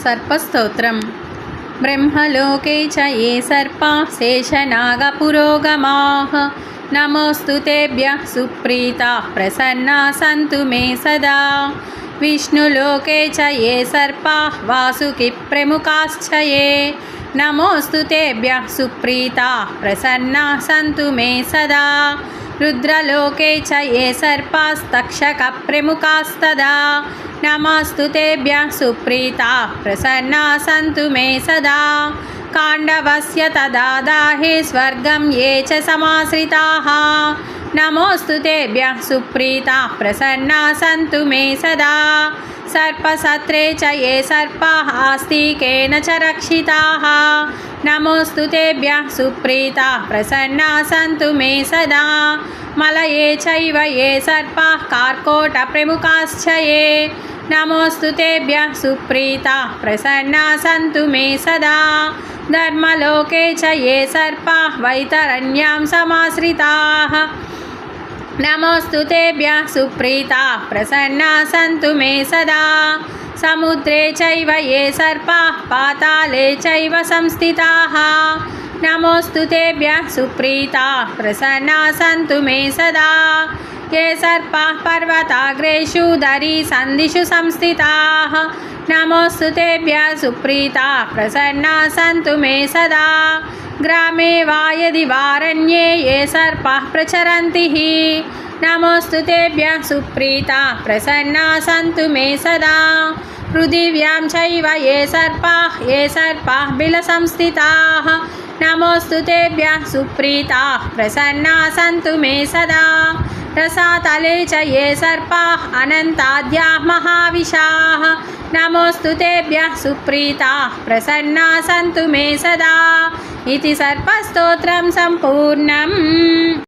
सर्पस्तोत्रम्। ब्रह्मलोके च ये सर्पाः शेषनागपुरोगमाः नमोऽस्तु तेभ्यः सुप्रीताः प्रसन्नाः सन्तु मे सदा। विष्णुलोके च ये सर्पाः वासुकिप्रमुखाश्च ये नमोऽस्तु तेभ्यः सुप्रीताः प्रसन्नाः सन्तु मे सदा। रुद्रलोके च ये सर्पास्तक्षकप्रमुखास्तदा नमोऽस्तु तेभ्यः सुप्रीताः प्रसन्नाः सन्तु मे सदा। काण्डवस्य तदा दाहे स्वर्गं ये च समाश्रिताः नमोऽस्तु तेभ्यः सुप्रीताः प्रसन्नाः सन्तु मे सदा। सर्पसत्रे च ये सर्पाः आस्तिकेन च रक्षिताः नमोऽस्तु तेभ्यः सुप्रीताः प्रसन्नाः सन्तु मे सदा। मलये चैव ये सर्पाः कार्कोटप्रमुखाश्च ये नमोऽस्तु तेभ्यः सुप्रीताः प्रसन्नाः सन्तु मे सदा। धर्मलोके च ये सर्पाः वैतरण्यां समाश्रिताः नमोऽस्तु तेभ्यः सुप्रीताः प्रसन्नाः सन्तु मे सदा। समुद्रे चैव ये सर्पाः पाताले चैव संस्थिताः नमोऽस्तु तेभ्यः सुप्रीताः प्रसन्नाः सन्तु मे सदा। ये सर्पाः पर्वताग्रेषु दरीसन्धिषु संस्थिताः नमोऽस्तु तेभ्यः सुप्रीताः प्रसन्नाः सन्तु मे सदा। ग्रामे वा यदि वारण्ये ये सर्पाः प्रचरन्ति नमोऽस्तु तेभ्यः सुप्रीताः प्रसन्नाः सन्तु मे सदा। पृथिव्यां चैव ये सर्पाः बिलसंस्थिताः नमोऽस्तु तेभ्यः सुप्रीताः प्रसन्नाः सन्तु मे सदा। रसातले च ये सर्पाः अनन्ताद्याः महाविशाः नमोऽस्तु तेभ्यः सुप्रीताः प्रसन्नाः सन्तु मे सदा। इति सर्पस्तोत्रं सम्पूर्णम्।